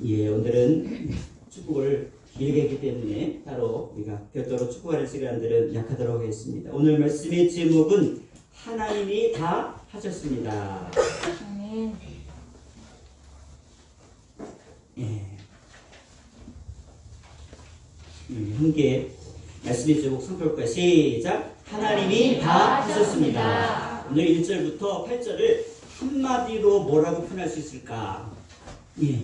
예, 오늘은 축복을 길게 했기 때문에 따로 우리가 별도로 축복하는 시간들은 약하도록 하겠습니다. 오늘 말씀의 제목은 하나님이 다 하셨습니다. 아멘. 예. 함께 말씀의 제목 선포할까요? 시작! 하나님이 다 하셨습니다. 오늘 1절부터 8절을 한마디로 뭐라고 표현할 수 있을까? 예.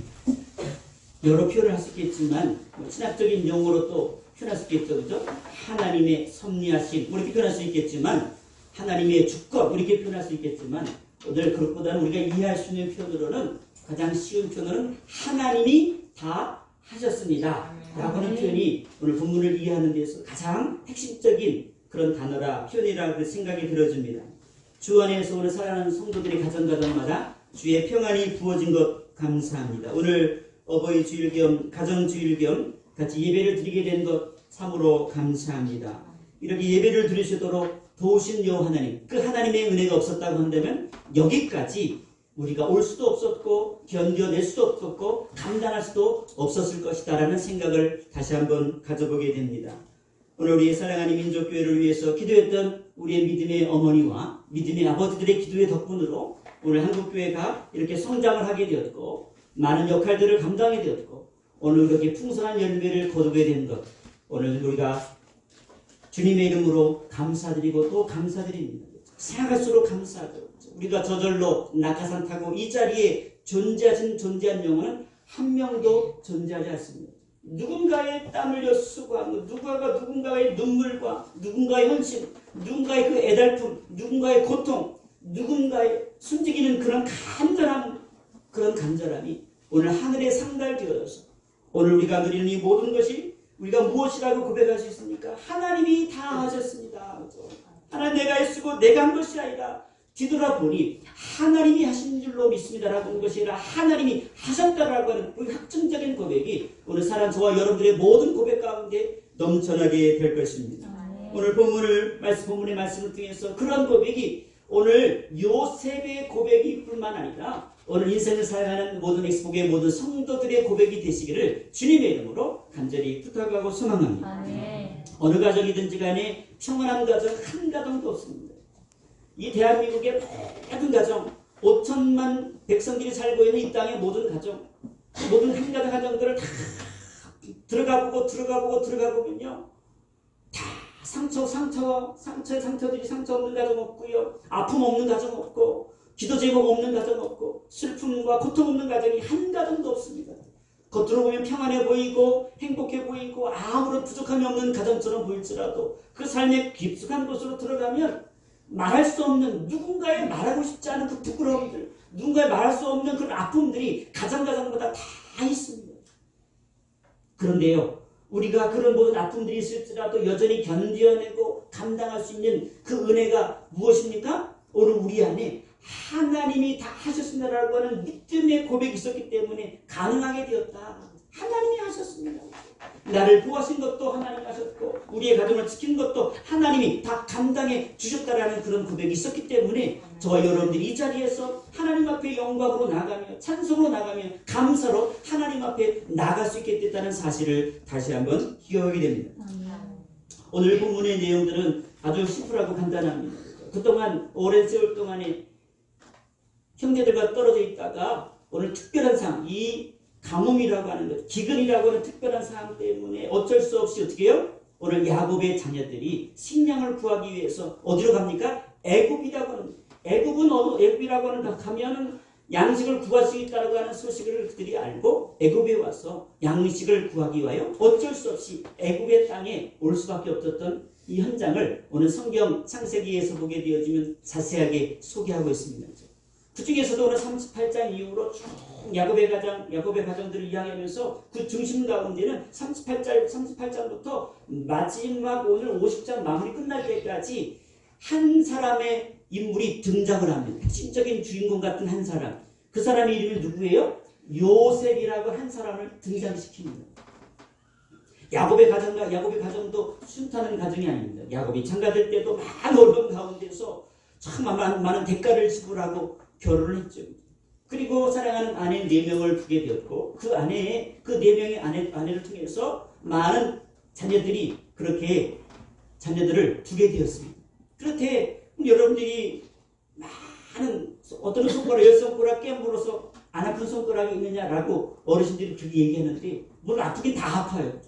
여러 표현을 할 수 있겠지만 신학적인 용어로 또 표현할 수 있겠죠. 그죠? 하나님의 섭리하심 이렇게 표현할 수 있겠지만 하나님의 주권 이렇게 표현할 수 있겠지만 오늘 그것보다는 우리가 이해할 수 있는 표현으로는 가장 쉬운 표현으로는 하나님이 다 하셨습니다 라고 하는 표현이 오늘 본문을 이해하는 데서 가장 핵심적인 그런 단어라 표현이라고 생각이 들어집니다. 주 안에서 오늘 살아가는 성도들의 가정마다 주의 평안이 부어진 것 감사합니다. 오늘 어버이 주일 겸 가정 주일 겸 같이 예배를 드리게 된 것 참으로 감사합니다. 이렇게 예배를 드리시도록 도우신 여호와 하나님, 그 하나님의 은혜가 없었다고 한다면 여기까지 우리가 올 수도 없었고 견뎌낼 수도 없었고 감당할 수도 없었을 것이다라는 생각을 다시 한번 가져보게 됩니다. 오늘 우리의 사랑하는 민족교회를 위해서 기도했던 우리의 믿음의 어머니와 믿음의 아버지들의 기도의 덕분으로 오늘 한국교회가 이렇게 성장을 하게 되었고 많은 역할들을 감당하게 되었고 오늘 이렇게 풍성한 열매를 거두게 된 것, 오늘 우리가 주님의 이름으로 감사드리고 또 감사드립니다. 생각할수록 감사하죠. 우리가 저절로 낙하산 타고 이 자리에 존재한 영혼은 한 명도 존재하지 않습니다. 누군가의 땀 흘려 수고한 누군가의 눈물과 누군가의 헌신, 누군가의 그 애달픔, 누군가의 고통, 누군가의 숨지기는 그런 간절함이 오늘 하늘에 상달되어서 오늘 우리가 누리는 이 모든 것이 우리가 무엇이라고 고백할 수 있습니까? 하나님이 다 하셨습니다. 하나님 내가 애쓰고 내가 한 것이 아니라 뒤돌아보니 하나님이 하신 줄로 믿습니다라고 하는 것이 아니라 하나님이 하셨다라고 하는 그 확증적인 고백이 오늘 사랑 저와 여러분들의 모든 고백 가운데 넘쳐나게 될 것입니다. 오늘 본문의 말씀을 통해서 그런 고백이 오늘 요셉의 고백이 뿐만 아니라 오늘 인생을 살아가는 모든 엑스복의 모든 성도들의 고백이 되시기를 주님의 이름으로 간절히 부탁하고 소망합니다. 어느 가정이든지 간에 평안한 가정 한 가정도 없습니다. 이 대한민국의 모든 가정 5천만 백성들이 살고 있는 이 땅의 모든 가정 모든 한 가정 가정들을 다 들어가 보면요 다 상처들이 상처 없는 가정 없고요 아픔 없는 가정 없고 기도 제목 없는 가정 없고 슬픔과 고통 없는 가정이 한 가정도 없습니다. 겉으로 보면 평안해 보이고 행복해 보이고 아무런 부족함이 없는 가정처럼 보일지라도 그 삶의 깊숙한 곳으로 들어가면 말할 수 없는 누군가의 말하고 싶지 않은 그 부끄러움들 누군가의 말할 수 없는 그런 아픔들이 가정마다 다 있습니다. 그런데요 우리가 그런 모든 아픔들이 있을지라도 여전히 견뎌내고 감당할 수 있는 그 은혜가 무엇입니까? 오늘 우리 안에 하나님이 다 하셨습니다라고 하는 믿음의 고백이 있었기 때문에 가능하게 되었다. 하나님이 하셨습니다. 나를 보호하신 것도 하나님이 하셨고 우리의 가정을 지킨 것도 하나님이 다 감당해 주셨다라는 그런 고백이 있었기 때문에 저와 여러분들이 이 자리에서 하나님 앞에 영광으로 나가며 찬송으로 나가며 감사로 하나님 앞에 나갈 수 있게 됐다는 사실을 다시 한번 기억하게 됩니다. 오늘 본문의 내용들은 아주 심플하고 간단합니다. 그동안 오랜 세월 동안에 형제들과 떨어져 있다가 오늘 특별한 상황, 이 가뭄이라고 하는 것, 기근이라고 하는 특별한 상황 때문에 어쩔 수 없이 어떻게 해요? 오늘 야곱의 자녀들이 식량을 구하기 위해서 어디로 갑니까? 애굽이라고 하는 애굽이라고 하는 가면은 양식을 구할 수 있다고 하는 소식을 그들이 알고 애굽에 와서 양식을 구하기 위하여 어쩔 수 없이 애굽의 땅에 올 수밖에 없었던 이 현장을 오늘 성경 창세기에서 보게 되어지면 자세하게 소개하고 있습니다. 그 중에서도 오늘 38장 이후로 쭉 야곱의 가정들을 이야기하면서 그 중심 가운데는 38장부터 마지막 오늘 50장 마무리 끝날 때까지 한 사람의 인물이 등장을 합니다. 핵심적인 주인공 같은 한 사람. 그 사람의 이름이 누구예요? 요셉이라고 한 사람을 등장시킵니다. 야곱의 가정도 순탄한 가정이 아닙니다. 야곱이 장가될 때도 많은 어려움 가운데서 참 많은 대가를 지불하고 결혼을 했죠. 그리고 사랑하는 아내 4명을 두게 되었고 그 아내의 그 4명의 아내를 통해서 많은 자녀들이 그렇게 자녀들을 두게 되었습니다. 그렇게 여러분들이 많은 어떤 손가락 10손가락 깨물어서 안 아픈 손가락이 있느냐라고 어르신들이 그렇게 얘기하는데 물론 아프긴 다 아파요.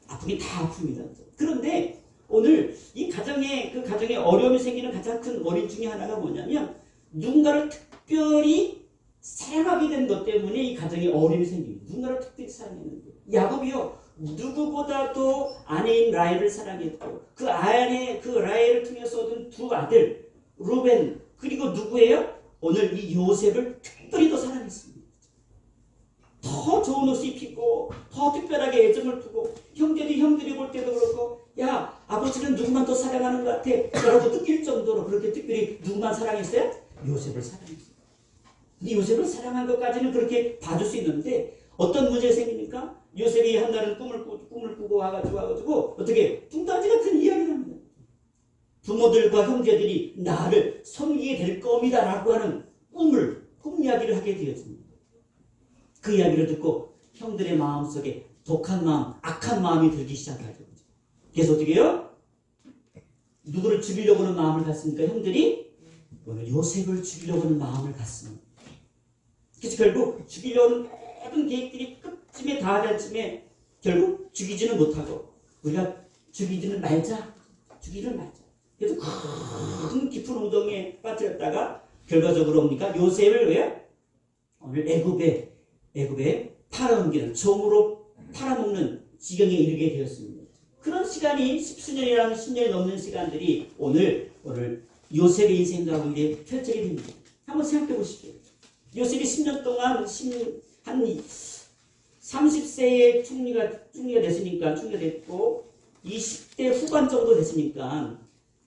아프긴 다 아픕니다. 그런데 오늘 이 가정에 그 가정에 어려움이 생기는 가장 큰 원인 중에 하나가 뭐냐면 누군가를 특별히 사랑하게 된 것 때문에 이 가정에 어려움이 생깁니다. 누군가를 특별히 사랑했는데 야곱이요 누구보다도 아내인 라헬을 사랑했고 그 라헬을 통해서 얻은 2 아들 루벤 그리고 누구예요? 오늘 이 요셉을 특별히 더 사랑했습니다. 더 좋은 옷 입히고 더 특별하게 애정을 두고 형들이 볼 때도 그렇고 야 아버지는 누구만 더 사랑하는 것 같아 라고 느낄 정도로 그렇게 특별히 누구만 사랑했어요? 요셉을 사랑했어요. 이 요셉을 사랑한 것까지는 그렇게 봐줄 수 있는데 어떤 문제가 생깁니까? 요셉이 한날은 꿈을 꾸고 와가지고 어떻게 뚱딴지 같은 이야기를 합니다. 부모들과 형제들이 나를 섬기게 될 겁니다 라고 하는 꿈 이야기를 하게 되었습니다. 그 이야기를 듣고 형들의 마음속에 독한 마음, 악한 마음이 들기 시작하죠. 그래서 어떻게 해요? 누구를 죽이려고 하는 마음을 갖습니까? 형들이 오늘 요셉을 죽이려고 하는 마음을 갖습니다. 그래서 결국 죽이려는 모든 계획들이 끝쯤에 다하던 쯤에 결국 죽이지는 못하고 우리가 죽이지는 말자. 그래서 큰 깊은 우정에 빠뜨렸다가 결과적으로 뭡니까? 요셉을 왜? 오늘 애굽에 팔아넘기는 종으로 팔아먹는 지경에 이르게 되었습니다. 그런 시간이 10수년이라는 10년이 넘는 시간들이 오늘 요셉의 인생 가운데 펼쳐지게 됩니다. 한번 생각해 보십시오. 요셉이 10년 동안 한 30세에 총리가 됐고 20대 후반 정도 됐으니까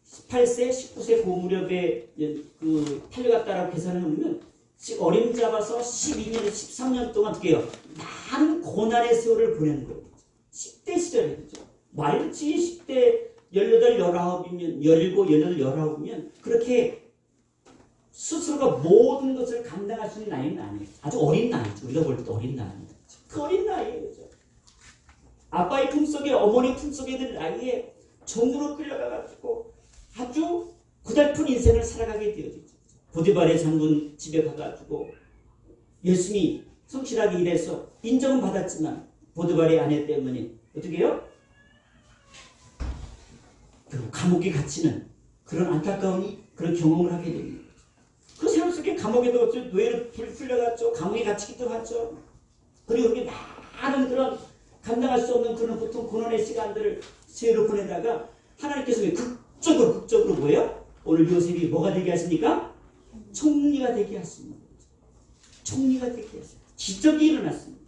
18세, 19세 그 무렵에 팔려갔다라고 계산을 하면 어림잡아서 12년, 13년 동안 어떻게 해요? 많은 고난의 세월을 보내는 거예요. 10대 시절이죠. 말치 10대 18, 19이면 17, 18, 19이면 그렇게 스스로가 모든 것을 감당할 수 있는 나이는 아니에요. 아주 어린 나이죠. 우리가 볼 때도 어린 나이입니다. 그 어린 나이에요. 그죠? 아빠의 품속에 어머니 품속에 있는 나이에 종으로 끌려가가지고 아주 고달픈 인생을 살아가게 되어지죠. 보디발의 장군 집에 가가지고 열심히 성실하게 일해서 인정은 받았지만 보디발의 아내 때문에 어떻게 해요? 감옥에 갇히는 그런 안타까운 그런 경험을 하게 됩니다. 그 세월 속에 감옥에도 뇌를 풀려갔죠. 감옥에 갇히기도 하죠. 그리고 그렇게 많은 그런 감당할 수 없는 그런 보통 고난의 시간들을 세월을 보내다가 하나님께서 왜 극적으로 뭐예요? 오늘 요셉이 뭐가 되게 하십니까? 총리가 되게 하십니다. 총리가 되게 하십니다. 기적이 일어났습니다.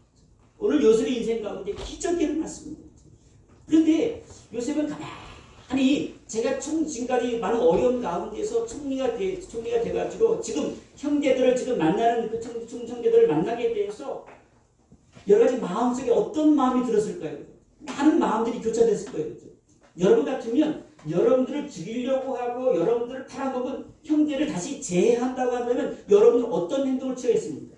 오늘 요셉의 인생 가운데 기적이 일어났습니다. 그런데 요셉은 가만히 제가 지금까지 많은 어려운 가운데서 총리가 돼가지고 지금 형제들을 지금 만나는 그 형제들을 만나게 돼서 여러 가지 마음속에 어떤 마음이 들었을까요? 많은 마음들이 교차됐을 거예요. 그렇죠? 여러분 같으면 여러분들을 죽이려고 하고 여러분들을 팔아먹은 형제를 다시 재해한다고 한다면 여러분은 어떤 행동을 취하겠습니까?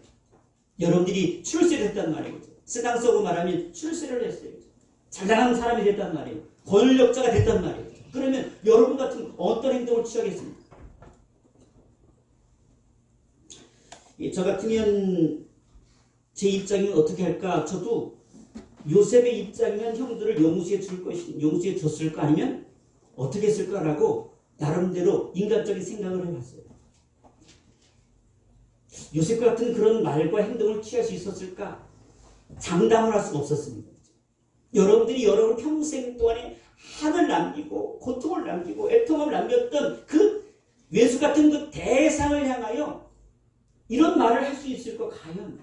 여러분들이 출세를 했단 말이에요. 세상적으로 말하면 출세를 했어요. 잘나가는 사람이 됐단 말이에요. 권력자가 됐단 말이에요. 그러면 여러분 같은 어떤 행동을 취하겠습니까? 저 같으면 제 입장이면 어떻게 할까? 저도 요셉의 입장이면 형들을 용서해 줬을까? 아니면 어떻게 했을까라고 나름대로 인간적인 생각을 해봤어요. 요셉 같은 그런 말과 행동을 취할 수 있었을까? 장담을 할 수가 없었습니다. 여러분들이 여러분 평생 동안에 한을 남기고 고통을 남기고 애통을 남겼던 그 외수 같은 그 대상을 향하여 이런 말을 할 수 있을까? 과연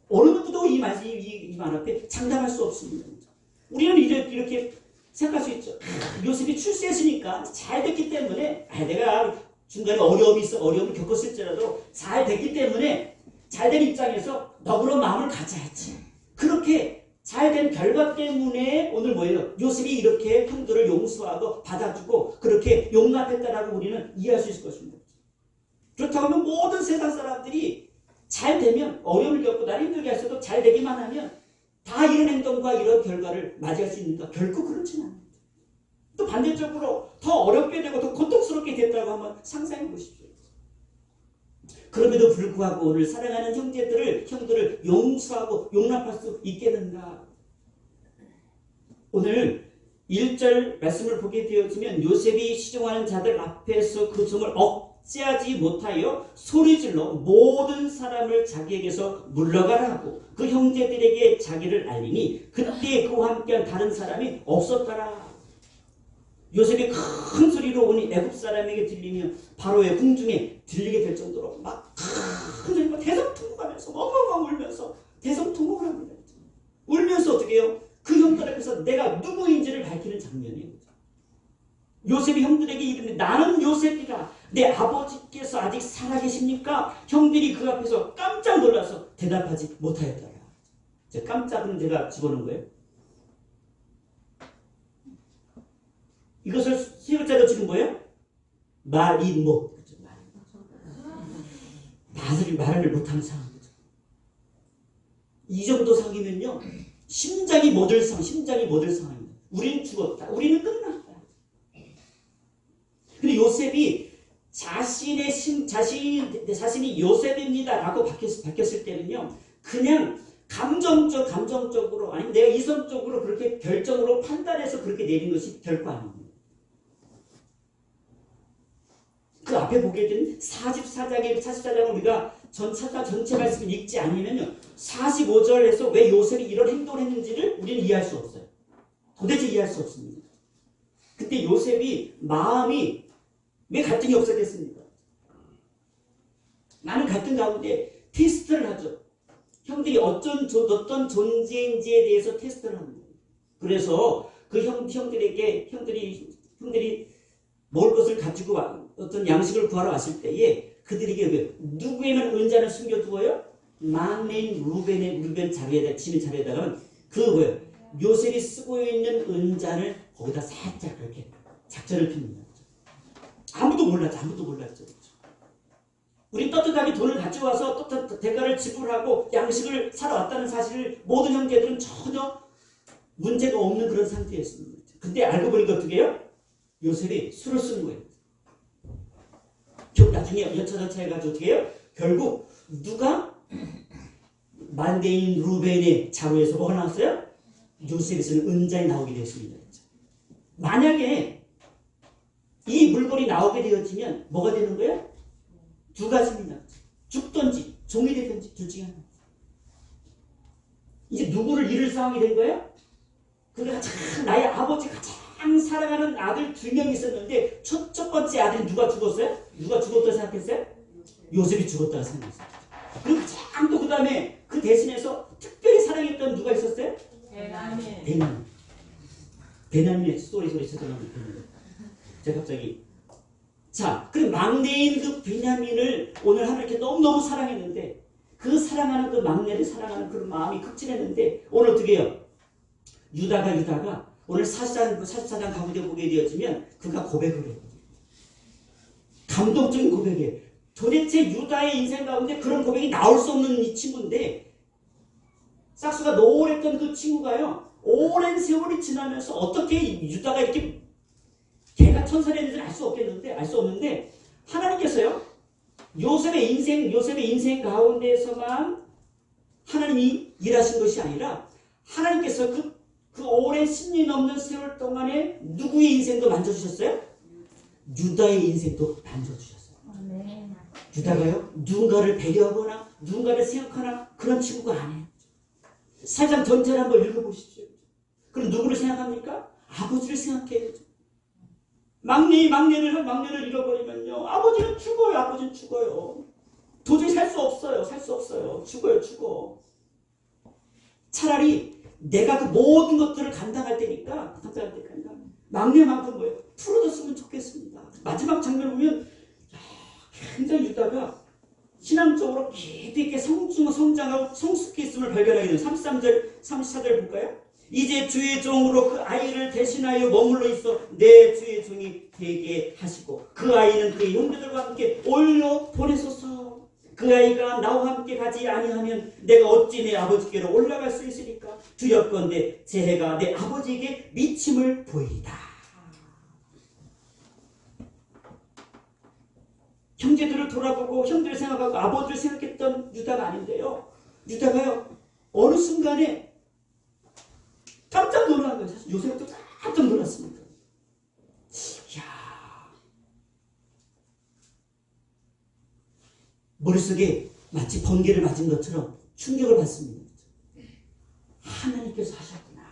어느 누구도 이 말 앞에 장담할 수 없습니다. 우리는 이렇게 생각할 수 있죠. 요셉이 출세했으니까 잘 됐기 때문에 내가 중간에 어려움을 겪었을지라도 잘 됐기 때문에 잘된 입장에서 너그러운 마음을 가져야지. 그렇게 잘된 결과 때문에 오늘 뭐예요? 요셉이 이렇게 형들을 용서하고 받아주고 그렇게 용납했다라고 우리는 이해할 수 있을 것입니다. 그렇다고 하면 모든 세상 사람들이 잘 되면 어려움을 겪고 나를 힘들게 하셔도 잘 되기만 하면 다 이런 행동과 이런 결과를 맞이할 수 있는가? 결코 그렇지는 않아요. 또 반대쪽으로 더 어렵게 되고 더 고통스럽게 됐다고 한번 상상해 보십시오. 그럼에도 불구하고 오늘 사랑하는 형들을 용서하고 용납할 수 있겠는가? 오늘 1절 말씀을 보게 되어지면 요셉이 시종하는 자들 앞에서 그 종을 억제하지 못하여 소리질러 모든 사람을 자기에게서 물러가라 하고 그 형제들에게 자기를 알리니 그때 그와 함께한 다른 사람이 없었더라. 요셉이 큰 소리로 오니 애굽 사람에게 들리며 바로의 궁중에 들리게 될 정도로 막 큰 소리로 대성통곡하면서 엉엉엉 울면서 대성통곡을 합니다. 울면서 어떻게 해요? 그 형들 앞에서 내가 누구인지를 밝히는 장면이에요. 요셉이 형들에게 이르는데 나는 요셉이라 내 아버지께서 아직 살아계십니까? 형들이 그 앞에서 깜짝 놀라서 대답하지 못하였더라. 깜짝은 제가 집어넣은 거예요. 이것을 세 글자로 지금 뭐예요? 말이 못. 말을 못하는 상황이죠. 이 정도 상황이면요. 심장이 멎을 상황입니다. 우리는 죽었다. 우리는 끝났다. 근데 요셉이 자신이 요셉입니다 라고 밝혔을 때는요. 그냥 감정적으로 아니면 내가 이성적으로 그렇게 결정으로 판단해서 그렇게 내린 것이 결코 아닙니다. 그 앞에 보게 된 44장을 우리가 전체 말씀을 읽지 않으면요. 45절에서 왜 요셉이 이런 행동을 했는지를 우리는 이해할 수 없어요. 도대체 이해할 수 없습니다. 그때 요셉이 마음이 왜 갈등이 없었겠습니까? 많은 갈등 가운데 테스트를 하죠. 형들이 어떤 존재인지에 대해서 테스트를 합니다. 그래서 그 형들이 먹을 것을 가지고 어떤 양식을 구하러 왔을 때에 그들에게 누구에만 은자를 숨겨두어요? 막내인 루벤 자리에다 치는 자리에다가 요셉이 쓰고 있는 은자를 거기다 살짝 그렇게 작전을 핍니다. 아무도 몰랐죠. 우리 떳떳하게 돈을 가져와서 대가를 지불하고 양식을 사러 왔다는 사실을 모든 형제들은 전혀 문제가 없는 그런 상태였습니다. 근데 알고 보니까 어떻게 해요? 요셉이 술을 쓰는 거예요. 나중에 여차저차 해가지고 어떻게 해요? 결국 누가 만대인 루벤의 자루에서 뭐가 나왔어요? 요셉이 쓰는 은자에 나오게 되었습니다. 만약에 이 물건이 나오게 되어지면 뭐가 되는 거예요? 두 가지입니다. 죽든지 종이 되든지 둘 중에 하나. 이제 누구를 잃을 상황이 된 거예요? 그가 나의 아버지 가장 사랑하는 아들 2명이 있었는데 첫 번째 아들이 누가 죽었어요? 누가 죽었다고 생각했어요? 요셉이 죽었다고 생각했어요. 그리고 가장 또 그 다음에 그 대신해서 특별히 사랑했던 누가 있었어요? 베냐민. 소리 죄송합니다. 제가 갑자기 그럼 막내인 그 베냐민을 오늘 하나님께 너무너무 사랑했는데 그 사랑하는 그 막내를 사랑하는 그런 마음이 극진했는데 오늘 어떻게 해요? 유다가 오늘 44장 가운데 보게 되어지면 그가 고백을 해요. 감동적인 고백이에요. 도대체 유다의 인생 가운데 그런 고백이 나올 수 없는 이 친구인데 싹수가 노랬던 그 친구가요. 오랜 세월이 지나면서 어떻게 유다가 이렇게 걔가 천사였는지는 알 수 없는데 하나님께서요. 요셉의 인생 가운데에서만 하나님이 일하신 것이 아니라 하나님께서 그 오랜 10년 넘는 세월 동안에 누구의 인생도 만져주셨어요? 유다의 인생도 만져주셨어요. 유다가요? 누군가를 배려하거나 누군가를 생각하나 그런 친구가 아니에요. 사장 전체를 한번 읽어보십시오. 그럼 누구를 생각합니까? 아버지를 생각해야죠. 막내를 잃어버리면요. 아버지는 죽어요. 도저히 살 수 없어요. 죽어. 차라리 내가 그 모든 것들을 감당할 때니까 막내만큼 풀어졌으면 좋겠습니다. 마지막 장면을 보면 굉장히 유다가 신앙적으로 깊이 있게 성장하고 성숙했음을 발견하게 돼요. 33절, 34절 볼까요? 이제 주의 종으로 그 아이를 대신하여 머물러 있어 내 주의 종이 되게 하시고 그 아이는 그의 형제들과 함께 올려 보내소서. 그 아이가 나와 함께 가지 아니하면 내가 어찌 내 아버지께로 올라갈 수 있으리까? 두렵건대 제 해가 내 아버지에게 미침을 보이리다. 형제들을 돌아보고 형들을 생각하고 아버지를 생각했던 유다가 아닌데요. 유다가요 어느 순간에 깜짝 놀란 거예요. 사실 요셉도 깜짝 놀랐습니다. 이야, 머릿속에 마치 번개를 맞은 것처럼 충격을 받습니다. 하나님께서 하셨구나.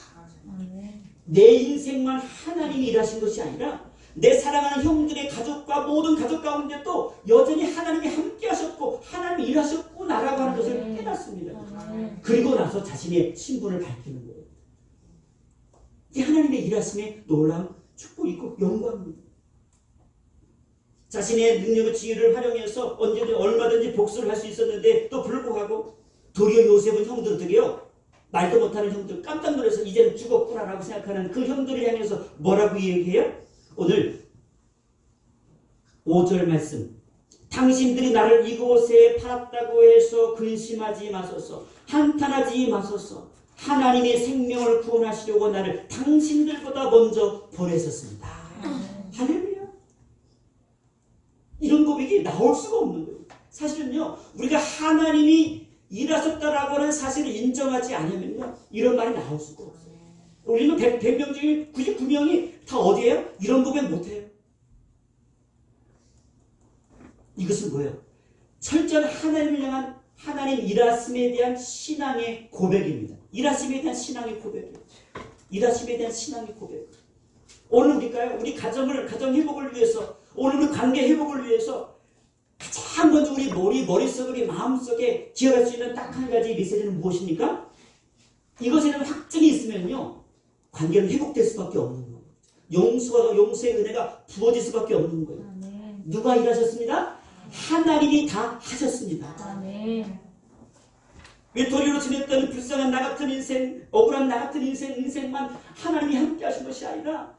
내 인생만 하나님이 일하신 것이 아니라 내 사랑하는 형들의 가족과 모든 가족 가운데 또 여전히 하나님이 함께 하셨고 하나님이 일하셨구나라고 하는 것을 깨닫습니다. 그리고 나서 자신의 신분을 밝히는 거예요. 이 하나님의 일하심에 놀라운 축복이고 영광입니다. 자신의 능력의 지위를 활용해서 언제든 얼마든지 복수를 할 수 있었는데 또 불구하고 도리어 요셉은 형들에게요 말도 못하는 형들 깜짝 놀라서 이제는 죽었구나라고 생각하는 그 형들을 향해서 뭐라고 얘기해요? 오늘 5절 말씀, 당신들이 나를 이곳에 팔았다고 해서 근심하지 마소서, 한탄하지 마소서. 하나님의 생명을 구원하시려고 나를 당신들보다 먼저 보내셨습니다. 할렐루야. 이런 고백이 나올 수가 없는 거예요. 사실은요, 우리가 하나님이 일하셨다라고 하는 사실을 인정하지 않으면요, 이런 말이 나올 수가 없어요. 우리는 100명 중에 99명이 다 어디에요? 이런 고백 못해요. 이것은 뭐예요? 철저한 하나님을 향한 하나님 일하심에 대한 신앙의 고백입니다. 일하심에 대한 신앙의 고백이에요. 일하심에 대한 신앙의 고백. 오늘 우리 가정 회복을 위해서, 오늘 우리 관계 회복을 위해서 가장 먼저 우리 머릿속에, 우리 마음속에 기억할 수 있는 딱 한 가지 메시지는 무엇입니까? 이것에 대한 확증이 있으면요, 관계는 회복될 수밖에 없는 거예요. 용서의 은혜가 부어질 수밖에 없는 거예요. 아멘. 누가 일하셨습니다? 하나님이 다 하셨습니다. 아멘. 외톨이로 지냈던 불쌍한 나 같은 인생, 억울한 나 같은 인생만 하나님이 함께 하신 것이 아니라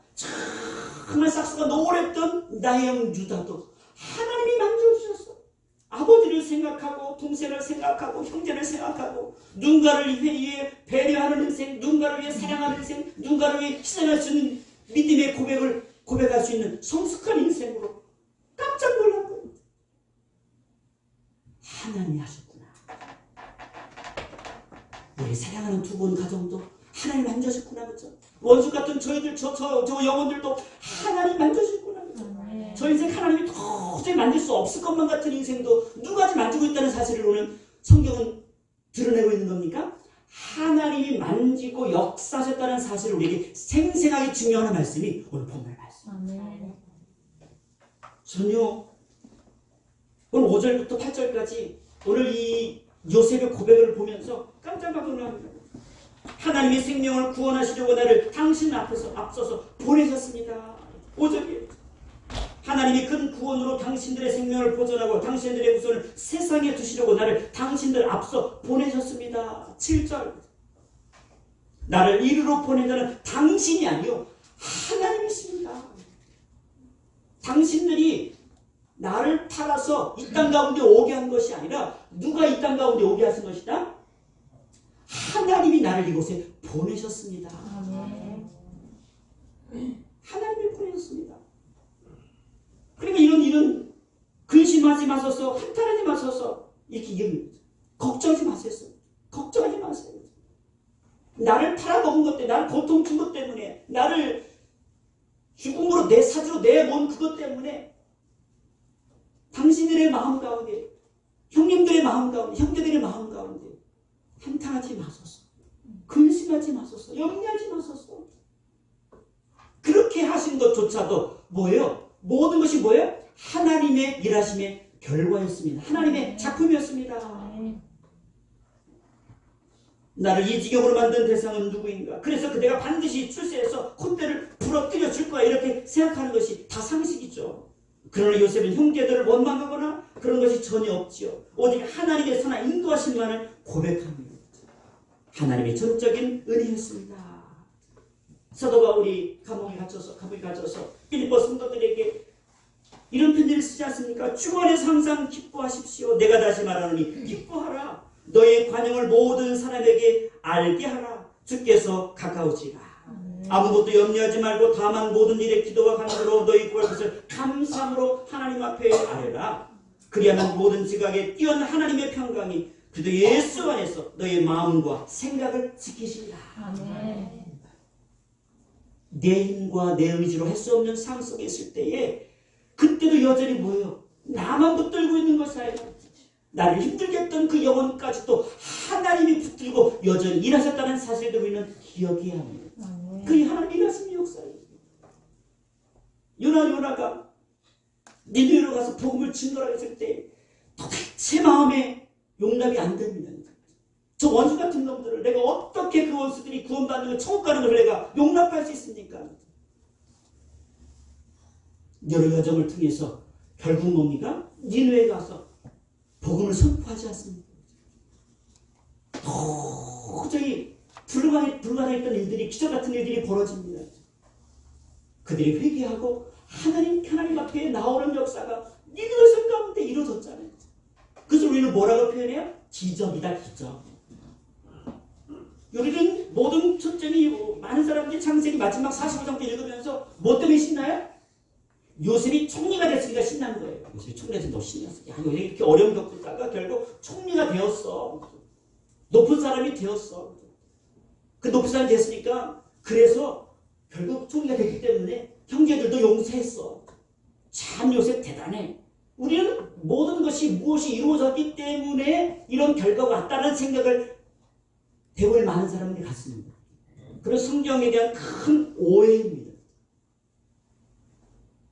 정말 싹수가 노랬던 나의 형 유다도 하나님이 만져주셨어. 아버지를 생각하고 동생을 생각하고 형제를 생각하고 누군가를 위해 배려하는 인생, 누군가를 위해 사랑하는 인생, 누군가를 위해 희생할 수 있는 믿음의 고백을 고백할 수 있는 성숙한 인생으로 깜짝 놀란 거예요. 하나님이 하셨구나. 우리 사랑하는 두 분 가정도 하나님 만져주셨구나. 그렇죠? 원수 같은 저희들 저 영혼들도 하나님 만져주셨구나. 그렇죠? 저 인생 하나님이 도저히 만질 수 없을 것만 같은 인생도 누가지 만지고 있다는 사실을 오늘 성경은 드러내고 있는 겁니까? 하나님이 만지고 역사하셨다는 사실을 우리에게 생생하게 증명하는 말씀이 오늘 본문의 말씀. 전요 오늘 5절부터 8절까지 오늘 이 요셉의 고백을 보면서 깜짝 놀랍니다. 하나님의 생명을 구원하시려고 나를 당신 앞서서 보내셨습니다. 5절이에요. 하나님이 큰 구원으로 당신들의 생명을 보존하고 당신들의 후손을 세상에 두시려고 나를 당신들 앞서 보내셨습니다. 7절. 나를 이리로 보내자는 당신이 아니요 하나님이십니다. 당신들이 나를 팔아서 이 땅 가운데 오게 한 것이 아니라 누가 이 땅 가운데 오게 하신 것이다? 하나님이 나를 이곳에 보내셨습니다. 하나님이 보내셨습니다. 그러니까 이런 근심하지 마소서, 한탄하지 마소서, 이렇게 얘기합니다. 걱정하지 마세요. 걱정하지 마세요. 나를 팔아먹은 것 때문에, 나를 고통 준 것 때문에, 나를 죽음으로 내 사주로 내몬 그것 때문에 당신들의 마음 가운데, 형님들의 마음 가운데, 형제들의 마음 가운데 한탄하지 마소서, 근심하지 마소서, 염려하지 마소서. 그렇게 하신 것조차도 뭐예요? 모든 것이 뭐예요? 하나님의 일하심의 결과였습니다. 하나님의 작품이었습니다. 나를 이 지경으로 만든 대상은 누구인가? 그래서 그대가 반드시 출세해서 콧대를 부러뜨려 줄 거야, 이렇게 생각하는 것이 다 상식이죠. 그러나 요셉은 형제들을 원망하거나 그런 것이 전혀 없지요. 오직 하나님의 선한 인도하심만을 고백합니다. 하나님의 전적인 은혜였습니다. 사도 바울이 감옥에 갇혀서 필리포 성도들에게 이런 편지를 쓰지 않습니까? 주 안에서 항상 기뻐하십시오. 내가 다시 말하노니 기뻐하라. 너의 관용을 모든 사람에게 알게 하라. 주께서 가까우시라. 아무것도 염려하지 말고 다만 모든 일에 기도와 간구로 너희 구할 것을 감사함으로 하나님 앞에 아뢰라. 그리하면 모든 지각에 뛰어난 하나님의 평강이 그도 예수 안에서 너의 마음과 생각을 지키시리라. 아멘. 내 힘과 내 의지로 할 수 없는 상황 속에 있을 때에 그때도 여전히 뭐예요? 나만 붙들고 있는 것이 아니라 나를 힘들게 했던 그 영혼까지도 하나님이 붙들고 여전히 일하셨다는 사실을 우리는 기억해야 합니다. 그게 하나님이 일하시는 역사예요. 요나가 니느웨로 가서 복음을 증거하려 했을 때 도대체 마음에 용납이 안 됩니다. 저 원수 같은 놈들을 내가 어떻게 그 원수들이 구원받는 걸 천국 가는 걸 내가 용납할 수 있습니까? 여러 여정을 통해서 결국 뭡니까? 니느웨에 가서 복음을 선포하지 않습니까? 도저히 불가능했던 일들이 기적 같은 일들이 벌어집니다. 그들이 회개하고 하나님 앞에 나오는 역사가 니느웨 성 가운데 이루어졌잖아요. 그래서 우리는 뭐라고 표현해요? 기적이다, 기적. 우리는 모든 첫째니 많은 사람들이 창세기 마지막 45장 때 읽으면서 뭐 때문에 신나요? 요셉이 총리가 됐으니까 신난 거예요. 요셉이 총리가 돼서 너 신났어. 야, 요셉이 이렇게 어려움 겪다가 결국 총리가 되었어. 높은 사람이 되었어. 그 높은 사람이 됐으니까 그래서 결국 총리가 됐기 때문에 형제들도 용서했어. 참 요셉 대단해. 우리는 모든 것이 무엇이 이루어졌기 때문에 이런 결과가 왔다는 생각을 대부분 많은 사람들이 갖습니다. 그래서 성경에 대한 큰 오해입니다.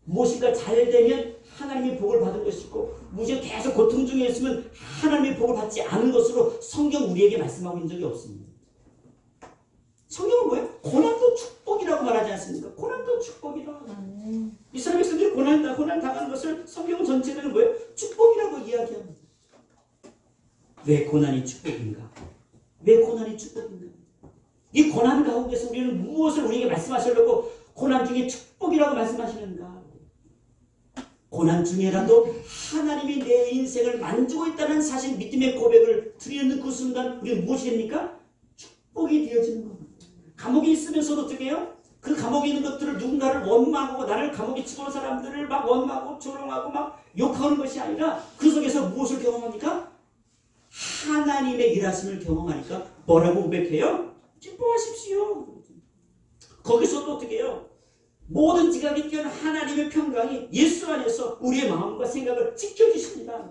무엇인가 잘 되면 하나님의 복을 받은 것이고 무엇이 계속 고통 중에 있으면 하나님의 복을 받지 않은 것으로 성경 우리에게 말씀하고 있는 적이 없습니다. 성경은 뭐예요? 고난도 축복이라고 말하지 않습니까? 고난도 축복이라. 이스라엘 백성들이 고난 당하는 것을 성경 전체는 뭐예요? 축복이라고 이야기합니다. 왜 고난이 축복인가? 왜 고난이 축복인가? 이 고난 가운데서 우리는 무엇을 우리에게 말씀하시려고 고난 중에 축복이라고 말씀하시는가? 고난 중에라도 하나님이 내 인생을 만지고 있다는 사실 믿음의 고백을 드리는 그 순간 우리는 무엇이 됩니까? 축복이 되어지는 겁니다. 감옥에 있으면서도 어떻게 해요? 그 감옥에 있는 것들을 누군가를 원망하고 나를 감옥에 집어넣은 사람들을 막 원망하고 조롱하고 막 욕하는 것이 아니라 그 속에서 무엇을 경험합니까? 하나님의 일하심을 경험하니까 뭐라고 고백해요? 기뻐하십시오. 거기서도 어떻게 해요? 모든 지각이 뛰어난 하나님의 평강이 예수 안에서 우리의 마음과 생각을 지켜주십니다.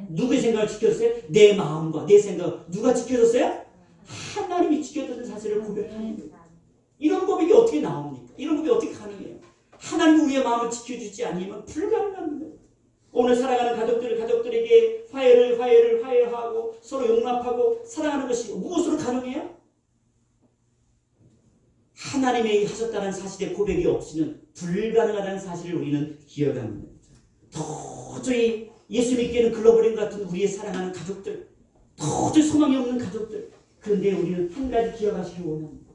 누구의 생각을 지켜줬어요? 내 마음과 내 생각. 누가 지켜줬어요? 하나님이 지켜주는 사실을 고백합니다. 이런 고백이 어떻게 나옵니까? 이런 고백이 어떻게 가능해요? 하나님이 우리의 마음을 지켜주지 않으면 불가능합니다. 오늘 살아가는 가족들에게 화해하고 서로 용납하고 사랑하는 것이 무엇으로 가능해요? 하나님이 하셨다는 사실의 고백이 없이는 불가능하다는 사실을 우리는 기억합니다. 도저히 예수 믿기에는 글로벌인 같은 우리의 사랑하는 가족들, 도저히 소망이 없는 가족들. 그런데 우리는 한 가지 기억하시기 원합니다.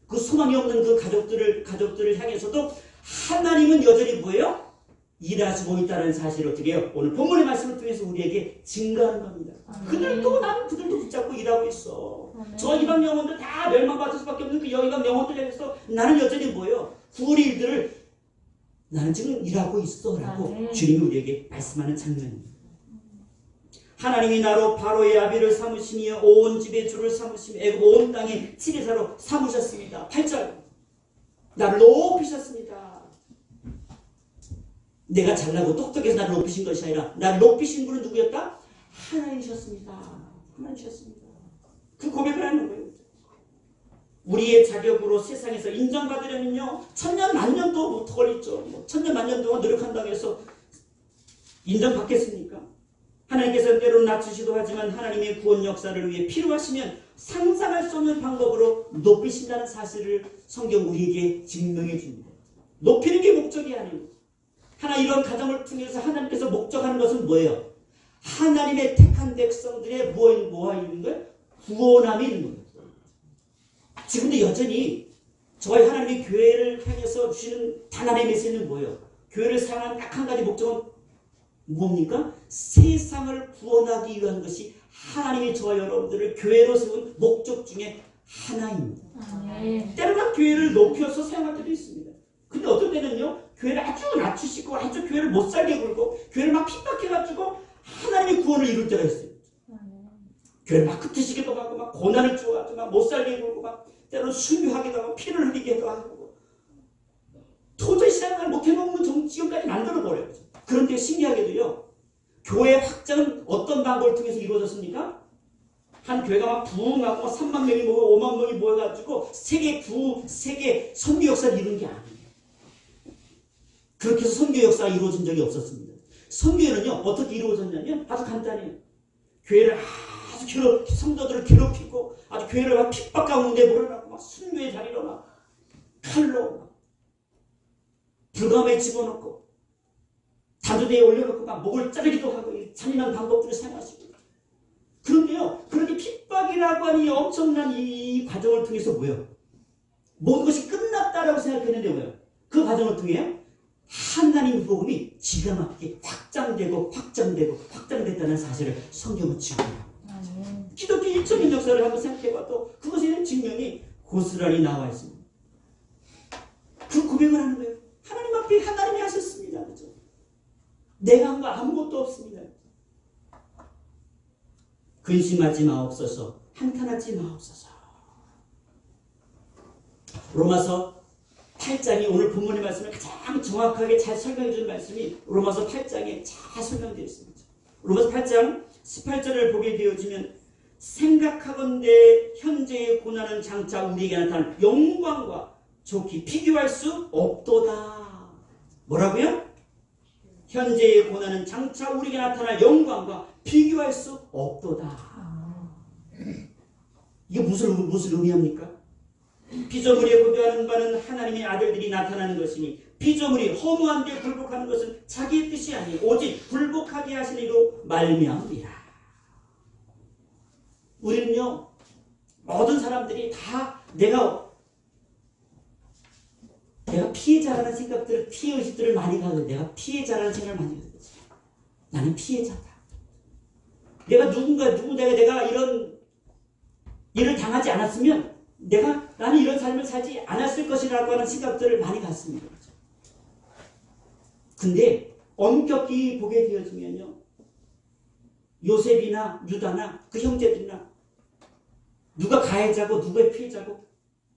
그 소망이 없는 그 가족들을 향해서도 하나님은 여전히 뭐예요? 일하시고 있다는 사실을 어떻게 해요? 오늘 본문의 말씀을 통해서 우리에게 증거하는 겁니다. 그들도 나는 그들도 붙잡고 일하고 있어. 저 이방 영혼들 다 멸망받을 수밖에 없는 그 이방 영혼들 향해서 나는 여전히 뭐예요? 구원의 일들을 나는 지금 일하고 있어 라고 주님이 우리에게 말씀하는 장면입니다. 하나님이 나로 바로의 아비를 삼으시니 온 집의 주를 삼으시며 애굽 온 땅의 치리사로 삼으셨습니다. 8절 나를 높이셨습니다. 내가 잘나고 똑똑해서 나를 높이신 것이 아니라 나를 높이신 분은 누구였다? 하나님이셨습니다. 하나님이셨습니다. 그 고백을 하는 거예요. 우리의 자격으로 세상에서 인정받으려면요 1000년 만년도 못 걸리죠. 1000년 만년 동안 노력한다고 해서 인정받겠습니까? 하나님께서 때로는 낮추시도 하지만 하나님의 구원 역사를 위해 필요하시면 상상할 수 없는 방법으로 높이신다는 사실을 성경 우리에게 증명해 줍니다. 높이는 게 목적이 아니에요. 하나 이런 가정을 통해서 하나님께서 목적하는 것은 뭐예요? 하나님의 택한 백성들의 뭐가 있는 거예요? 구원함이 있는 거예요. 지금도 여전히 저희 하나님의 교회를 향해서 주시는 단 하나의 메시지는 뭐예요? 교회를 사랑하는 딱 한 가지 목적은 뭡니까? 세상을 구원하기 위한 것이 하나님이 저와 여러분들을 교회로 세운 목적 중에 하나입니다. 때로는 교회를 높여서 사용할 때도 있습니다. 근데 어떤 때는요, 교회를 아주 낮추시고 아주 교회를 못 살게 굴고 교회를 막 핍박해가지고 하나님의 구원을 이룰 때가 있어요. 교회를 막 흩으시기도 하고 막 고난을 주어가지고 막 못 살게 굴고 막 때로는 순교하기도 하고 피를 흘리기도 하고 도저히 신앙을 못 해먹는 지경까지 만들어버려요. 그런데 신기하게도요, 교회 확장은 어떤 방법을 통해서 이루어졌습니까? 한 교회가 막 부흥하고 막 3만 명이 모여 5만 명이 모여가지고 세계 선교 역사를 이룬 게 아니에요. 그렇게 해서 선교 역사가 이루어진 적이 없었습니다. 선교는요, 어떻게 이루어졌냐면 아주 간단해요. 교회를 아주 성도들을 괴롭히고 아주 교회를 막 핍박 가운데 몰아넣고 막 순교의 자리로 막 칼로 막 불감에 집어넣고 단두대에 올려놓고 막 목을 자르기도 하고 잔인한 방법들을 사용하시고. 그런데요, 그렇게 핍박이라고 하는 이 엄청난 이 과정을 통해서 뭐예요? 모든 것이 끝났다라고 생각했는데 뭐예요? 그 과정을 통해 하나님 복음이 기가 막히게 확장됐다는 사실을 성경은 증거해요. 기독교 1천년 역사를 한번 생각해봐도 그것에 대한 증명이 고스란히 나와 있습니다. 그 고백을 하는 거예요. 하나님 앞에 하나님이 하셨습니다. 그렇죠? 내가 한 거 아무것도 없습니다. 근심하지 마옵소서, 한탄하지 마옵소서. 로마서 8장이 오늘 본문의 말씀을 가장 정확하게 잘 설명해 주는 말씀이 로마서 8장에 잘 설명되어 있습니다. 로마서 8장 18절을 보게 되어지면 생각하건대 현재의 고난은 장차 우리에게 나타날 영광과 좋게 비교할 수 없도다. 뭐라고요? 현재의 고난은 장차 우리에게 나타날 영광과 비교할 수 없도다. 이게 무슨 의미합니까? 피조물에 고대하는 바는 하나님의 아들들이 나타나는 것이니 피조물이 허무한 데 굴복하는 것은 자기의 뜻이 아니고 오직 굴복하게 하신 이로 말미암으리라. 우리는요, 모든 사람들이 다 내가 피해자라는 생각들을, 피해의식들을 많이 가거든요. 내가 피해자라는 생각을 많이 가거든요. 나는 피해자다. 내가 내가 이런 일을 당하지 않았으면 나는 이런 삶을 살지 않았을 것이라고 하는 생각들을 많이 갖습니다. 근데 엄격히 보게 되어지면요, 요셉이나 유다나 그 형제들이나 누가 가해자고 누가 피해자고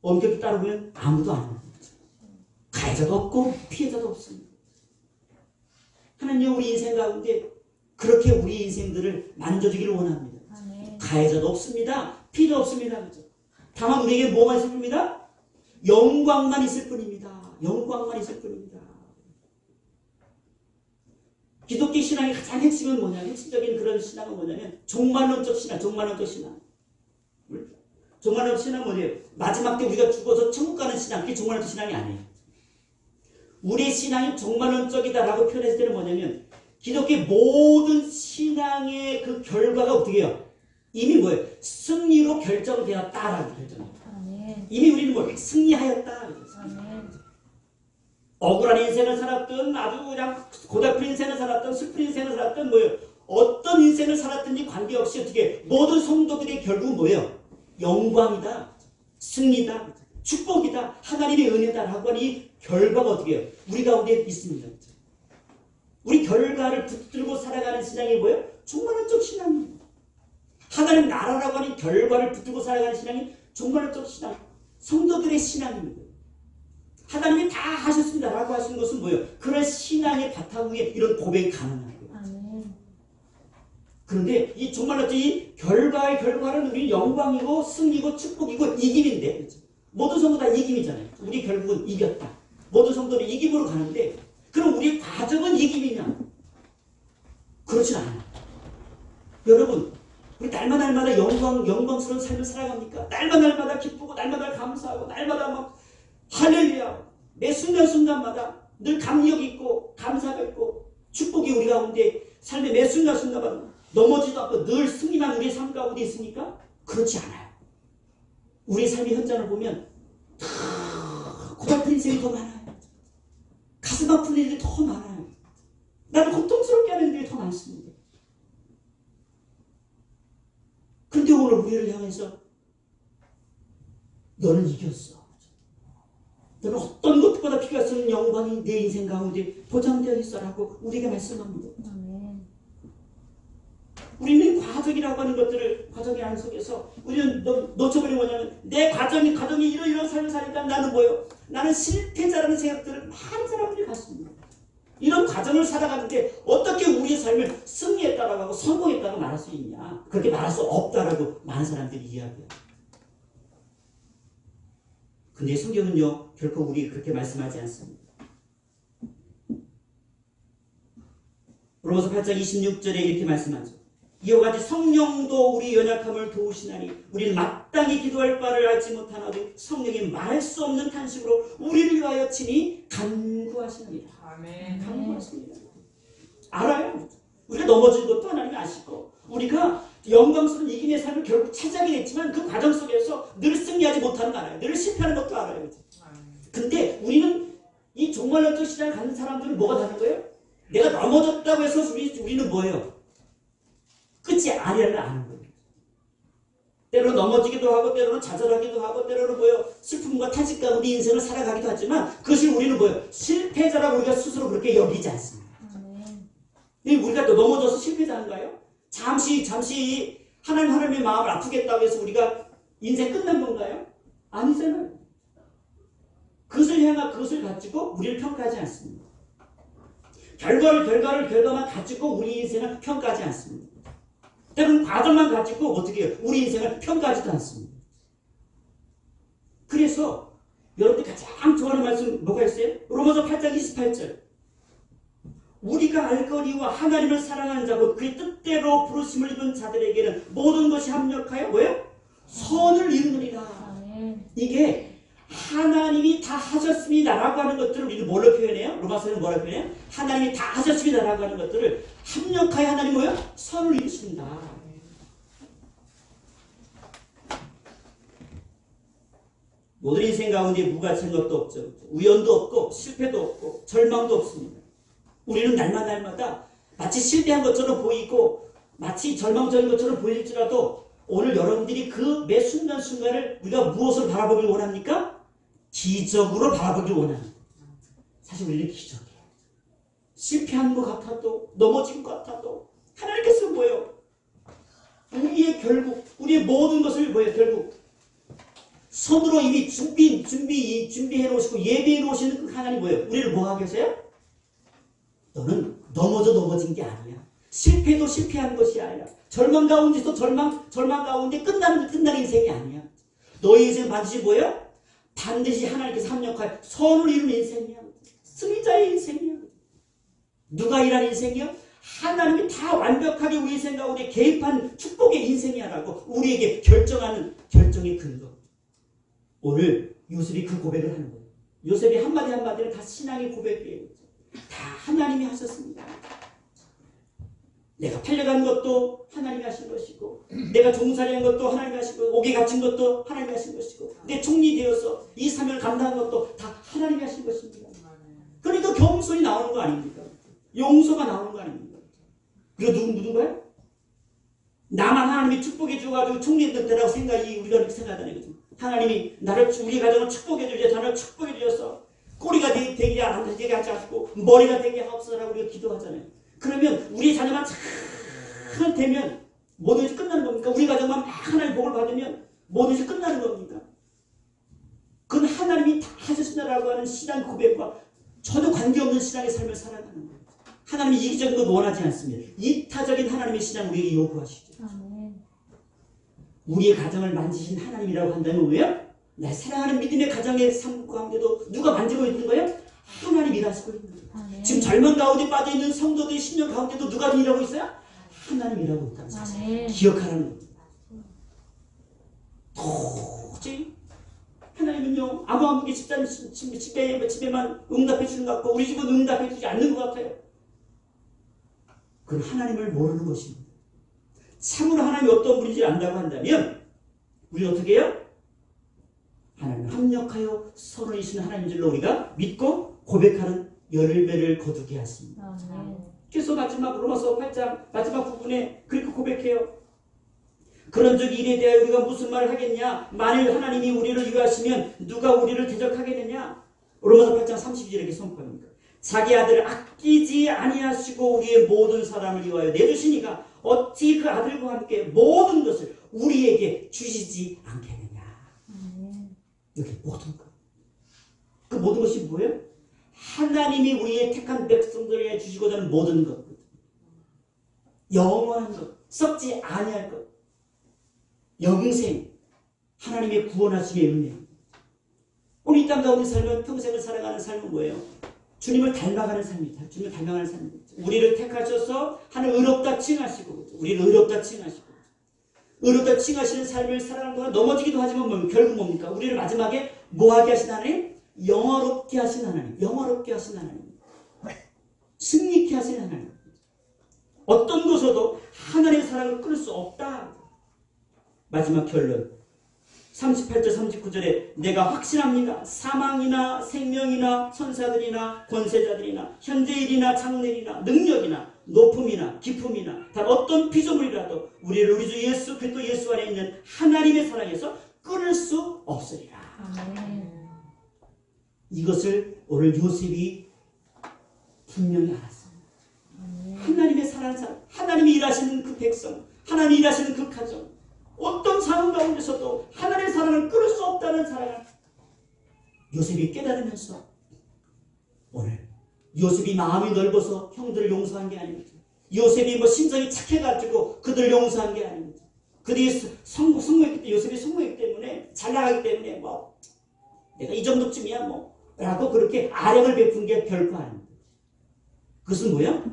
엄격히 따르면 아무도 안 합니다. 가해자도 없고 피해자도 없습니다. 하나님 우리 인생 가운데 그렇게 우리 인생들을 만져주기를 원합니다. 가해자도 없습니다. 피해자도 없습니다. 그렇죠? 다만 우리에게 뭐만 있을 뿐입니다? 영광만 있을 뿐입니다. 영광만 있을 뿐입니다. 기독교 신앙의 가장 핵심은 뭐냐면, 핵심적인 그런 신앙은 뭐냐면 종말론적 신앙. 종말론적 신앙은 뭐예요? 마지막 때 우리가 죽어서 천국 가는 신앙, 그게 종말론적 신앙이 아니에요. 우리의 신앙이 종말론적이다라고 표현했을 때는 뭐냐면 기독교의 모든 신앙의 그 결과가 어떻게 해요? 이미 뭐예요? 승리로 결정되었다라는 결정이에요. 이미 우리는 뭐예요? 승리하였다. 억울한 인생을 살았든 아주 그냥 고달픈 인생을 살았든 슬픈 인생을 살았든 뭐예요? 어떤 인생을 살았든지 관계없이 어떻게 모든 성도들의 결국은 뭐예요? 영광이다, 승리다, 축복이다, 하나님의 은혜다라고 하는 이 결과가 어떻게 해요? 우리 가운데 있습니다. 우리 결과를 붙들고 살아가는 신앙이 뭐예요? 종말론적 신앙입니다. 하나님 나라라고 하는 결과를 붙들고 살아가는 신앙이 종말론적 신앙, 성도들의 신앙입니다. 하나님이 다 하셨습니다라고 하시는 것은 뭐예요? 그런 신앙의 바탕 위에 이런 고백이 가능한 거예요. 그런데 이 종말론적 이 결과의 결과는 우리 영광이고 승리고 축복이고 이김인데, 그렇죠? 모든 성도 다 이김이잖아요. 우리 결국은 이겼다. 모든 성도는 이김으로 가는데, 그럼 우리 과정은 이김이냐? 그렇진 않아요. 여러분, 우리 날마다 영광스러운 삶을 살아갑니까? 날마다 기쁘고, 날마다 감사하고, 날마다 막 할렐루야. 매 순간순간마다 늘 감격 있고, 감사가 있고, 축복이 우리 가운데 삶의 매 순간순간마다 넘어지도 않고 늘 승리만 우리의 삶 가운데 있습니까? 그렇지 않아요. 우리 삶의 현장을 보면 고달픈 인생이 더 많아요. 가슴 아픈 일이 더 많아요. 나를 고통스럽게 하는 일이 더 많습니다. 근데 오늘 우리를 향해서 너는 이겼어. 너는 어떤 것보다 피가 쓰는 영광이 내 인생 가운데 보장되어 있어라고 우리에게 말씀합니다. 우리는 과정이라고 하는 것들을 과정의 안 속에서 우리는 놓쳐버린 뭐냐면 내 가정이 이런 삶을 사니까 나는 뭐요? 나는 실패자라는 생각들을 많은 사람들이 갖습니다. 이런 과정을 살아가는데 어떻게 우리의 삶을 승리했다라고 하고 성공했다고 말할 수 있냐? 그렇게 말할 수 없다라고 많은 사람들이 이야기해요. 근데 성경은요 결코 우리 그렇게 말씀하지 않습니다. 로마서 8장 26절에 이렇게 말씀하죠. 이와 같이 성령도 우리 연약함을 도우시나니 우리는 마땅히 기도할 바를 알지 못하나도 성령이 말할 수 없는 탄식으로 우리를 위하여 친히 간구하시나이다. 아멘. 간구하십니다. 알아요. 우리가 넘어진 것도 하나님이 아시고 우리가 영광스러운 이김의 삶을 결국 찾아가게 됐지만 그 과정 속에서 늘 승리하지 못하는 거 알아요. 늘 실패하는 것도 알아요. 근데 우리는 이 종말론적 시장을 갖는 사람들은 뭐가 다른 거예요? 내가 넘어졌다고 해서 우리는 뭐예요? 끝이 아니라는 걸 아는 거예요. 때로는 넘어지기도 하고 때로는 좌절하기도 하고 때로는 뭐예요? 슬픔과 탄식 가운데 인생을 살아가기도 하지만 그것을 우리는 뭐예요? 실패자라고 우리가 스스로 그렇게 여기지 않습니다. 우리가 또 넘어져서 실패자인가요? 잠시 하나님의 마음을 아프겠다고 해서 우리가 인생 끝난 건가요? 아니잖아요. 그것을 가지고 우리를 평가하지 않습니다. 결과만 가지고 우리 인생을 평가하지 않습니다. 때로는 과정만 가지고 어떻게 해요? 우리 인생을 평가하지도 않습니다. 그래서 여러분들이 가장 좋아하는 말씀 뭐가 있어요? 로마서 8장 28절. 우리가 알거니와 하나님을 사랑하는 자고 그의 뜻대로 부르심을 입은 자들에게는 모든 것이 합력하여 뭐예요? 선을 이루느니라. 이게 하나님이 다 하셨습니다라고 하는 것들을 우리는 뭘로 표현해요? 로마서는 뭐라고 표현해요? 하나님이 다 하셨습니다라고 하는 것들을 합력하여 하나님 뭐예요? 선을 이루신다. 모든 인생 가운데 무가치한 것도 없죠. 우연도 없고 실패도 없고 절망도 없습니다. 우리는 날마다 마치 실패한 것처럼 보이고 마치 절망적인 것처럼 보일지라도 오늘 여러분들이 그 매 순간순간을 우리가 무엇을 바라보길 원합니까? 기적으로 바라보길 원합니다. 사실 우리는 기적이에요. 실패한 것 같아도 넘어진 것 같아도 하나님께서 뭐예요? 우리의 모든 것을 뭐예요? 결국 손으로 이미 준비해 놓으시고 예비해 놓으시는 그 하나님 뭐예요? 우리를 뭐 하게 하세요? 너는 넘어진 게 아니야. 실패도 실패한 것이 아니라 절망 가운데서 절망 가운데 끝나는 인생이 아니야. 너의 인생 반드시 뭐예요? 반드시 하나님께서 합력하여 선을 이룬 인생이야. 승리자의 인생이야. 누가 일한 인생이야? 하나님이 다 완벽하게 우리 인생 가운데 개입한 축복의 인생이야라고 우리에게 결정하는 결정의 근거. 오늘 요셉이 그 고백을 하는 거예요. 요셉이 한마디는 다 신앙의 고백이에요. 다 하나님이 하셨습니다. 내가 팔려간 것도 하나님이 하신 것이고 내가 종살이한 것도 하나님이 하시고 옥에 갇힌 것도 하나님이 하신 것이고 내 총리 되어서 이 사명을 감당한 것도 다 하나님이 하신 것입니다. 그러니까 겸손이 나오는 거 아닙니까? 용서가 나오는 거 아닙니까? 그리고 누군가요? 나만 하나님이 축복해 줘가지고 총리 됐다라고 생각이 우리가 이렇게 생각하다는 거죠. 하나님이 우리 가정을 축복해 주셔서 나를 축복해 주셔서 꼬리가 되게 하지 않고 머리가 되게 하옵소서라고 우리가 기도하잖아요. 그러면 우리 자녀만 잘 되면 모든 것이 끝나는 겁니까? 우리 가정만 막 하나님의 복을 받으면 모든 것이 끝나는 겁니까? 그건 하나님이 다 하셨다라고 하는 신앙 고백과 전혀 관계없는 신앙의 삶을 살아가는 거예요. 하나님이 이기적인 것 원하지 않습니다. 이타적인 하나님의 신앙을 우리에게 요구하시죠. 우리의 가정을 만지신 하나님이라고 한다면 왜요? 나 사랑하는 믿음의 가정의 삶 가운데도 누가 만지고 있는 거예요? 하나님이 일하시고 있는 거예요. 지금 절망 가운데 빠져있는 성도들의 심령 가운데도 누가 일하고 있어요? 하나님이 일하고 있다는 사실 기억하라는 겁니다. 도저히 하나님은요 아무개 집에만 응답해 주는 것 같고 우리 집은 응답해 주지 않는 것 같아요. 그건 하나님을 모르는 것입니다. 참으로 하나님이 어떤 분인지 안다고 한다면 우리는 어떻게 해요? 하나님을 합력하여 선을 이루시는 하나님인 줄로 우리가 믿고 고백하는 열매를 거두게 하십니다. 아멘. 그래서 마지막 로마서 8장 마지막 부분에 그렇게 고백해요. 그런즉 일에 대하여 우리가 무슨 말을 하겠냐? 만일 하나님이 우리를 위하시면 누가 우리를 대적하겠느냐? 로마서 8장 32절에 이렇게 선포합니다. 자기 아들을 아끼지 아니하시고 우리의 모든 사람을 위하여 내주시니까 어찌 그 아들과 함께 모든 것을 우리에게 주시지 않겠느냐? 여기 모든 것. 그 모든 것이 뭐예요? 하나님이 우리의 택한 백성들에게 주시고자 하는 모든 것. 영원한 것, 썩지 아니할 것. 영생, 하나님의 구원하심의 은혜. 우리 이 땅 가운데 살면 평생을 살아가는 삶은 뭐예요? 주님을 닮아가는 삶이다. 주님을 닮아가는 삶입니다. 우리를 택하셔서 하나님 의롭다 칭하시고, 우리를 의롭다 칭하시고, 의롭다 칭하시는 삶을 살아가는 동안 넘어지기도 하지만 결국 뭡니까? 우리를 마지막에 뭐하게 하신 하나님? 영화롭게 하신 하나님. 영화롭게 하신 하나님. 승리케 하신 하나님. 어떤 것으로도 하나님의 사랑을 끊을 수 없다. 마지막 결론 38절 39절에 내가 확신합니다. 사망이나 생명이나 천사들이나 권세자들이나 현재일이나 장래일이나 능력이나 높음이나 깊음이나 단 어떤 피조물이라도 우리를 우리 주 예수 그리스도 예수 안에 있는 하나님의 사랑에서 끊을 수 없으리라. 아멘. 이것을 오늘 요셉이 분명히 알았습니다. 하나님의 사랑하는 사람, 하나님이 일하시는 그 백성, 하나님이 일하시는 그 가정, 어떤 상황 가운데서도 하나님의 사랑을 끊을 수 없다는 사랑을 요셉이 깨달으면서 오늘 요셉이 마음이 넓어서 형들을 용서한 게 아닙니다. 요셉이 심정이 착해가지고 그들을 용서한 게 아닙니다. 그들이 성공했기 때문에, 요셉이 성공했기 때문에, 잘 나가기 때문에 내가 이 정도쯤이야 라고 그렇게 아령을 베푼 게 별거 아닙니다. 그것은 뭐야?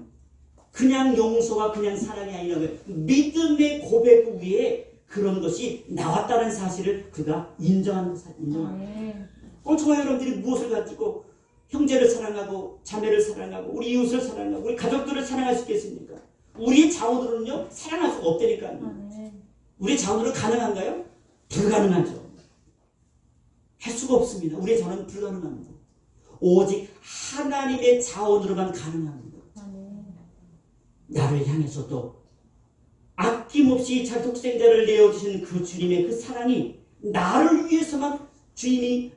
그냥 용서와 그냥 사랑이 아니라 믿음의 고백 위에 그런 것이 나왔다는 사실을 그가 인정한 사실. 저와 여러분들이 무엇을 가지고 형제를 사랑하고 자매를 사랑하고 우리 이웃을 사랑하고 우리 가족들을 사랑할 수 있겠습니까? 우리의 자원으로는요 사랑할 수가 없다니까요. 우리의 자원으로 가능한가요? 불가능하죠. 할 수가 없습니다. 우리의 자원은 불가능합니다. 오직 하나님의 자원으로만 가능합니다. 나를 향해서도 아낌없이 자기 독생자를 내어주시는 그 주님의 그 사랑이 나를 위해서만 주님이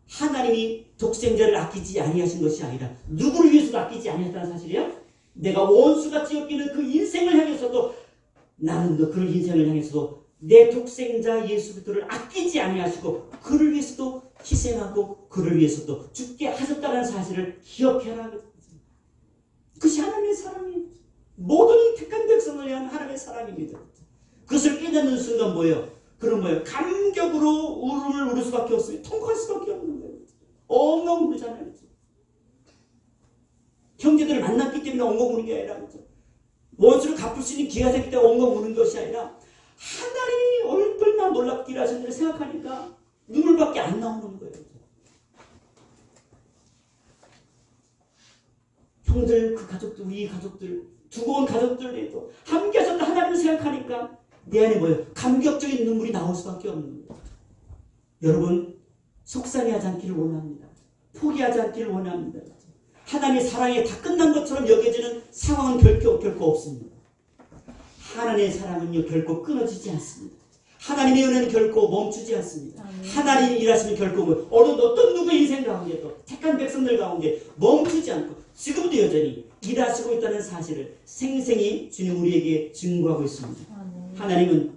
하나님이 독생자를 아끼지 아니하신 것이 아니라 누구를 위해서도 아끼지 아니했다는 사실이에요. 내가 원수같이 여기는 그 인생을 향해서도 나는 그런 인생을 향해서도 내 독생자 예수 그리스도를 아끼지 아니하시고 그를 위해서도 희생하고 그를 위해서도 죽게 하셨다는 사실을 기억해라. 그것이 하나님의 사랑입니다. 모든 택한 백성을 위한 하나님의 사랑입니다. 그것을 깨닫는 순간 뭐예요? 그럼 뭐예요? 감격으로 울음을 울을 수밖에 없습니다. 통곡할 수밖에 없는 거예요. 엉엉 울잖아요. 형제들을 만났기 때문에 엉엉 우는 게 아니라 원수를 갚을 수 있는 기회가 됐기 때문에 엉엉 우는 것이 아니라 하나님이 얼마나 놀랍게 일하셨는지 생각하니까 눈물밖에 안 나오는 거예요. 형들, 그 가족들, 우리 가족들 두고 온 가족들에도 함께 하셨다 하나님을 생각하니까 내 안에 뭐예요? 감격적인 눈물이 나올 수밖에 없는 거예요. 여러분 속상해하지 않기를 원합니다. 포기하지 않기를 원합니다. 하나님의 사랑에 다 끝난 것처럼 여겨지는 상황은 결코 없습니다. 하나님의 사랑은요 결코 끊어지지 않습니다. 하나님의 은혜는 결코 멈추지 않습니다. 하나님이 일하시면 결코 어떤 누구의 인생 가운데도 택한 백성들 가운데 멈추지 않고 지금도 여전히 일하시고 있다는 사실을 생생히 주님 우리에게 증거하고 있습니다. 하나님은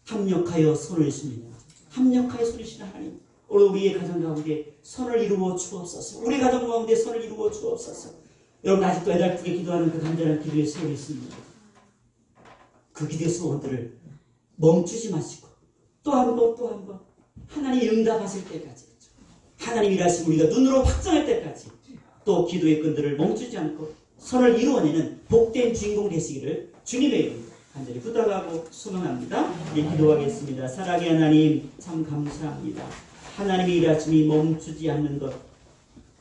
합력하여 손을 씁니다. 합력하여 손을 쓰는 하나님. 오늘 우리의 가정 가운데 선을 이루어 주옵소서. 우리 가정 가운데 선을 이루어 주옵소서. 여러분 아직도 애달프게 기도하는 그 간절한 기도의 소원이 있습니다. 그 기도의 소원들을 멈추지 마시고 또 한 번 하나님이 응답하실 때까지 하나님이 일하시고 우리가 눈으로 확정할 때까지 또 기도의 끈들을 멈추지 않고 선을 이루어내는 복된 주인공 되시기를 주님의 이름으로 간절히 부탁하고 소망합니다. 네, 기도하겠습니다. 사랑의 하나님 참 감사합니다. 하나님의 일하심이 멈추지 않는 것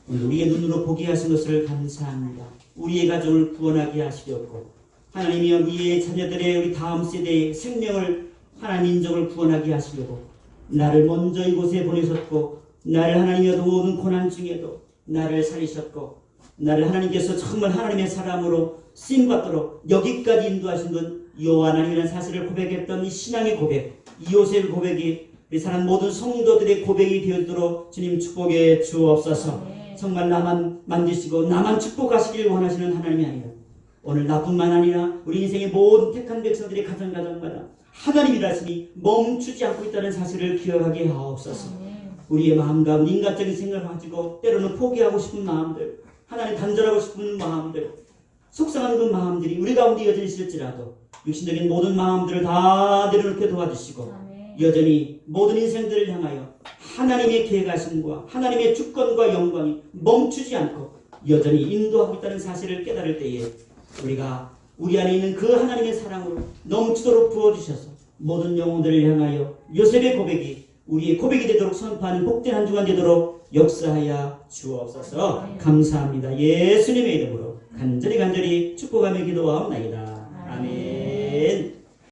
오늘 우리의 눈으로 보게 하신 것을 감사합니다. 우리의 가정을 구원하게 하시려고 하나님이 우리의 자녀들의 우리 다음 세대의 생명을 하나님 인정을 구원하게 하시려고 나를 먼저 이곳에 보내셨고 나를 하나님의 모든 고난 중에도 나를 살리셨고 나를 하나님께서 정말 하나님의 사람으로 쓰임받도록 여기까지 인도하신 분 요한이라는 사실을 고백했던 이 신앙의 고백, 이요셉의 고백이 우리 사랑 모든 성도들의 고백이 되도록 주님 축복해 주옵소서. 정말 나만 만드시고 나만 축복하시길 원하시는 하나님이 아니라 오늘 나뿐만 아니라 우리 인생의 모든 택한 백성들의 가정마다 하나님 일하심이 멈추지 않고 있다는 사실을 기억하게 하옵소서. 우리의 마음과 인간적인 생각을 가지고 때로는 포기하고 싶은 마음들, 하나님 단절하고 싶은 마음들, 속상한 그 마음들이 우리 가운데 여전히 있을지라도 육신적인 모든 마음들을 다 내려놓게 도와주시고 여전히 모든 인생들을 향하여 하나님의 계획하심과 하나님의 주권과 영광이 멈추지 않고 여전히 인도하고 있다는 사실을 깨달을 때에 우리가 우리 안에 있는 그 하나님의 사랑으로 넘치도록 부어주셔서 모든 영혼들을 향하여 요셉의 고백이 우리의 고백이 되도록 선포하는 복된 한 주간 되도록 역사하여 주옵소서. 감사합니다. 예수님의 이름으로 간절히 축복하며 기도하옵나이다. 아멘.